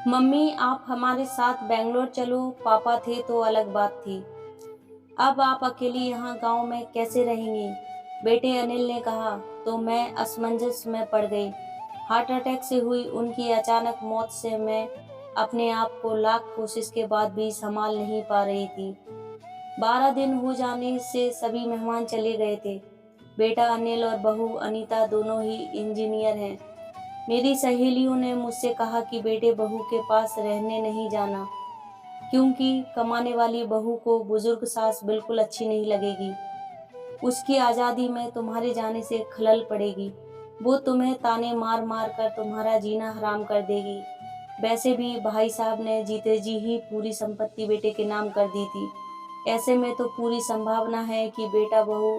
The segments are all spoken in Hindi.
मम्मी आप हमारे साथ बैंगलोर चलो, पापा थे तो अलग बात थी। अब आप अकेली यहाँ गांव में कैसे रहेंगी? बेटे अनिल ने कहा तो मैं असमंजस में पड़ गई। हार्ट अटैक से हुई उनकी अचानक मौत से मैं अपने आप को लाख कोशिश के बाद भी संभाल नहीं पा रही थी। 12 दिन हो जाने से सभी मेहमान चले गए थे। बेटा अनिल और बहू अनीता दोनों ही इंजीनियर हैं। मेरी सहेलियों ने मुझसे कहा कि बेटे बहू के पास रहने नहीं जाना, क्योंकि कमाने वाली बहू को बुजुर्ग सास बिल्कुल अच्छी नहीं लगेगी। उसकी आज़ादी में तुम्हारे जाने से खलल पड़ेगी। वो तुम्हें ताने मार मार कर तुम्हारा जीना हराम कर देगी। वैसे भी भाई साहब ने जीते जी ही पूरी संपत्ति बेटे के नाम कर दी थी। ऐसे में तो पूरी संभावना है कि बेटा बहू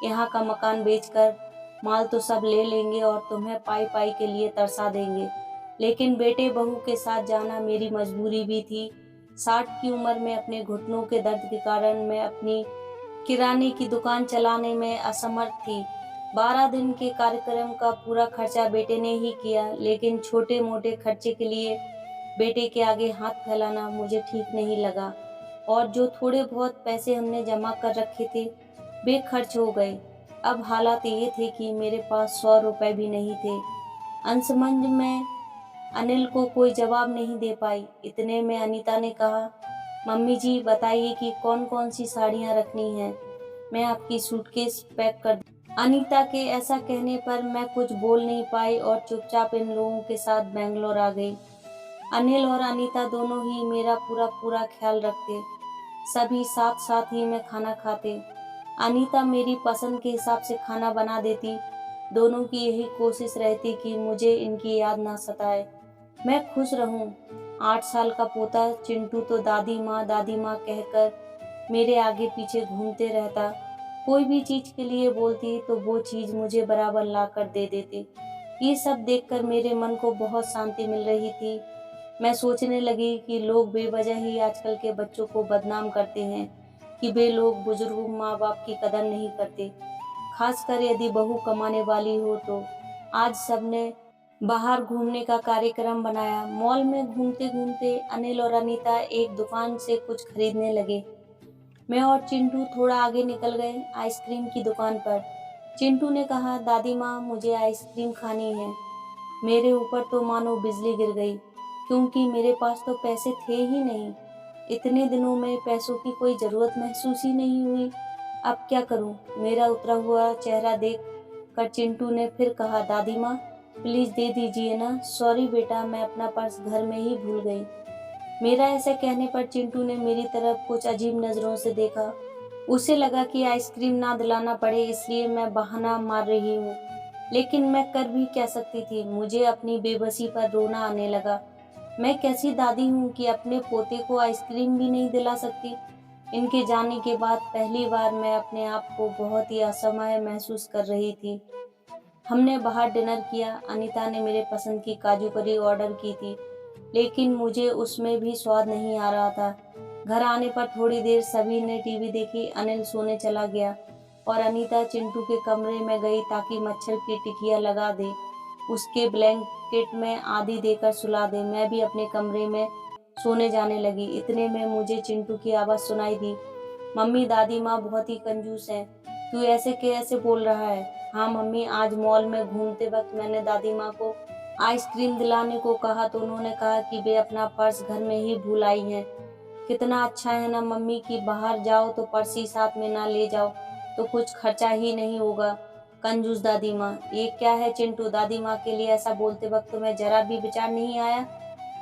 यहाँ का मकान बेचकर माल तो सब ले लेंगे और तुम्हें पाई पाई के लिए तरसा देंगे। लेकिन बेटे बहू के साथ जाना मेरी मजबूरी भी थी। 60 की उम्र में अपने घुटनों के दर्द के कारण मैं अपनी किराने की दुकान चलाने में असमर्थ थी। 12 दिन के कार्यक्रम का पूरा खर्चा बेटे ने ही किया, लेकिन छोटे मोटे खर्चे के लिए बेटे के आगे हाथ फैलाना मुझे ठीक नहीं लगा। और जो थोड़े बहुत पैसे हमने जमा कर रखे थे वे खर्च हो गए। अब हालात ये थे कि मेरे पास 100 रुपए भी नहीं थे। अंशमंज में अनिल को कोई जवाब नहीं दे पाई। इतने में अनीता ने कहा, मम्मी जी बताइए कि कौन कौन सी साड़ियाँ रखनी हैं, मैं आपकी सूटकेस पैक कर दूं। अनीता के ऐसा कहने पर मैं कुछ बोल नहीं पाई और चुपचाप इन लोगों के साथ बेंगलोर आ गई। अनिल और अनीता दोनों ही मेरा पूरा पूरा ख्याल रखते। सभी साथ साथ ही में खाना खाते। अनीता मेरी पसंद के हिसाब से खाना बना देती। दोनों की यही कोशिश रहती कि मुझे इनकी याद ना सताए, मैं खुश रहूं। 8 साल का पोता चिंटू तो दादी माँ कहकर मेरे आगे पीछे घूमते रहता। कोई भी चीज के लिए बोलती तो वो चीज मुझे बराबर ला कर दे देते। ये सब देखकर मेरे मन को बहुत शांति मिल रही थी। मैं सोचने लगी कि लोग बेवजह ही आजकल के बच्चों को बदनाम करते हैं कि वे लोग बुजुर्ग माँ बाप की कदर नहीं करते, खासकर यदि बहू कमाने वाली हो तो। आज सबने बाहर घूमने का कार्यक्रम बनाया। मॉल में घूमते घूमते अनिल और अनीता एक दुकान से कुछ खरीदने लगे। मैं और चिंटू थोड़ा आगे निकल गए आइसक्रीम की दुकान पर। चिंटू ने कहा, दादी माँ मुझे आइसक्रीम खानी है। मेरे ऊपर तो मानो बिजली गिर गई, क्योंकि मेरे पास तो पैसे थे ही नहीं। इतने दिनों में पैसों की कोई जरूरत महसूस ही नहीं हुई। अब क्या करूं? मेरा उतरा हुआ चेहरा देख कर चिंटू ने फिर कहा, दादी माँ प्लीज दे दीजिए ना। सॉरी बेटा, मैं अपना पर्स घर में ही भूल गई। मेरा ऐसे कहने पर चिंटू ने मेरी तरफ कुछ अजीब नजरों से देखा। उसे लगा कि आइसक्रीम ना दिलाना पड़े इसलिए मैं बहाना मार रही हूँ। लेकिन मैं कर भी क्या सकती थी? मुझे अपनी बेबसी पर रोना आने लगा। मैं कैसी दादी हूँ कि अपने पोते को आइसक्रीम भी नहीं दिला सकती। इनके जाने के बाद पहली बार मैं अपने आप को बहुत ही असहाय महसूस कर रही थी। हमने बाहर डिनर किया। अनीता ने मेरे पसंद की काजू करी ऑर्डर की थी, लेकिन मुझे उसमें भी स्वाद नहीं आ रहा था। घर आने पर थोड़ी देर सभी ने टीवी देखी। अनिल सोने चला गया और अनीता चिंटू के कमरे में गई ताकि मच्छर की टिकिया लगा दे, उसके ब्लैंकेट में आधी देकर सुला दे। मैं भी अपने कमरे में सोने जाने लगी। इतने में मुझे चिंटू की आवाज़ सुनाई दी, मम्मी दादी माँ बहुत ही कंजूस है, तू ऐसे कैसे बोल रहा है? हाँ मम्मी, आज मॉल में घूमते वक्त मैंने दादी माँ को आइसक्रीम दिलाने को कहा तो उन्होंने कहा कि वे अपना पर्स घर में ही भूल आई हैं। कितना अच्छा है ना मम्मी कि बाहर जाओ तो पर्स ही साथ में ना ले जाओ, तो कुछ खर्चा ही नहीं होगा। कंजूस दादी माँ। ये क्या है चिंटू, दादी माँ के लिए ऐसा बोलते वक्त तुम्हें जरा भी विचार नहीं आया?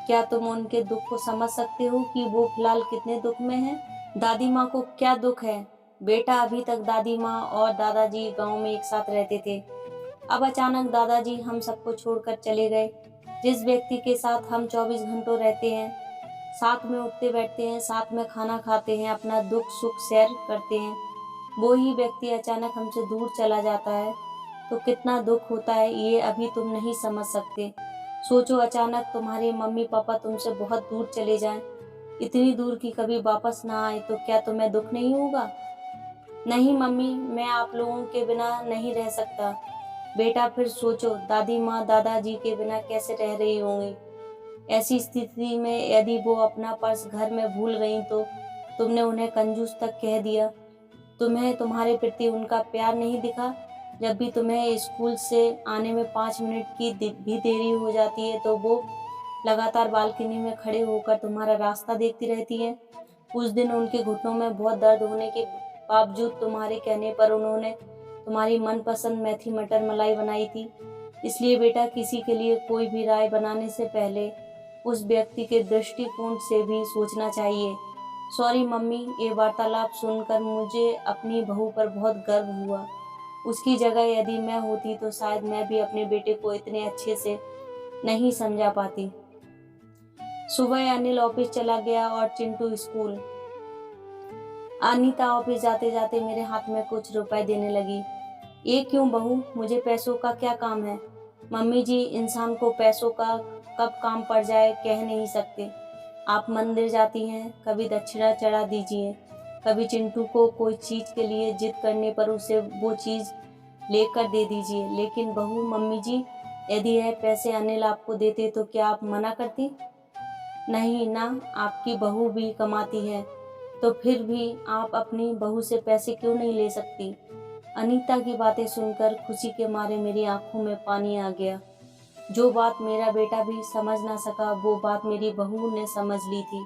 क्या तुम उनके दुख को समझ सकते हो कि वो फिलहाल कितने दुख में हैं? दादी माँ को क्या दुख है? बेटा अभी तक दादी माँ और दादाजी गांव में एक साथ रहते थे। अब अचानक दादाजी हम सबको छोड़कर चले गए। जिस व्यक्ति के साथ हम 24 घंटों रहते हैं, साथ में उठते बैठते हैं, साथ में खाना खाते हैं, अपना दुख सुख शेयर करते हैं, वो ही व्यक्ति अचानक हमसे दूर चला जाता है तो कितना दुख होता है ये अभी तुम नहीं समझ सकते। सोचो, अचानक तुम्हारे मम्मी पापा तुमसे बहुत दूर चले जाएं, इतनी दूर कि कभी वापस ना आए, तो क्या तुम्हें दुख नहीं होगा? नहीं मम्मी, मैं आप लोगों के बिना नहीं रह सकता। बेटा फिर सोचो, दादी माँ दादाजी के बिना कैसे रह रही होंगी। ऐसी स्थिति में यदि वो अपना पर्स घर में भूल गई तो तुमने उन्हें कंजूस तक कह दिया। तुम्हें तुम्हारे प्रति उनका प्यार नहीं दिखा। जब भी तुम्हें स्कूल से आने में 5 मिनट की भी देरी हो जाती है तो वो लगातार बालकनी में खड़े होकर तुम्हारा रास्ता देखती रहती है। उस दिन उनके घुटनों में बहुत दर्द होने के बावजूद तुम्हारे कहने पर उन्होंने तुम्हारी मनपसंद मेथी मटर मलाई बनाई थी। इसलिए बेटा, किसी के लिए कोई भी राय बनाने से पहले उस व्यक्ति के दृष्टिकोण से भी सोचना चाहिए। सॉरी मम्मी, ये वार्तालाप सुनकर मुझे अपनी बहू पर बहुत गर्व हुआ। उसकी जगह यदि मैं होती तो शायद मैं भी अपने बेटे को इतने अच्छे से नहीं समझा पाती। सुबह अनिल ऑफिस चला गया और चिंटू स्कूल। अनीता ऑफिस जाते जाते मेरे हाथ में कुछ रुपए देने लगी। ये क्यों बहू, मुझे पैसों का क्या काम है? मम्मी जी, इंसान को पैसों का कब काम पड़ जाए कह नहीं सकते। आप मंदिर जाती हैं, कभी दक्षिणा चढ़ा दीजिए, कभी चिंटू को कोई चीज़ के लिए जिद करने पर उसे वो चीज़ लेकर दे दीजिए। लेकिन बहू, मम्मी जी, यदि यह पैसे अनिल आपको देते तो क्या आप मना करती? नहीं ना, आपकी बहू भी कमाती है, तो फिर भी आप अपनी बहू से पैसे क्यों नहीं ले सकती? अनीता की बातें सुनकर खुशी के मारे मेरी आंखों में पानी आ गया। जो बात मेरा बेटा भी समझ ना सका, वो बात मेरी बहू ने समझ ली थी।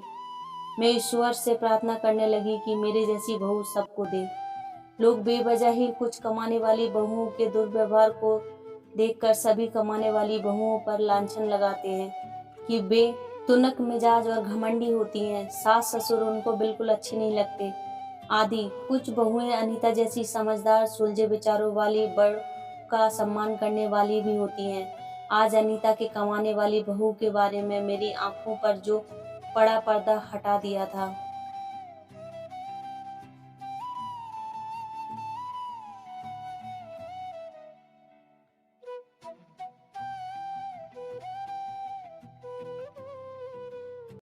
मैं ईश्वर से प्रार्थना करने लगी कि मेरे जैसी बहू सबको दे। लोग बेवजह ही कुछ कमाने वाली बहुओं के दुर्व्यवहार को देखकर सभी कमाने वाली बहुओं पर लांछन लगाते हैं कि वे तुनक मिजाज और घमंडी होती हैं, सास ससुर उनको बिल्कुल अच्छे नहीं लगते आदि। कुछ बहुएं अनीता जैसी समझदार, सुलझे विचारों वाली, बड़ का सम्मान करने वाली भी होती हैं। आज अनीता के कमाने वाली बहू के बारे में मेरी आंखों पर जो पड़ा पर्दा हटा दिया था।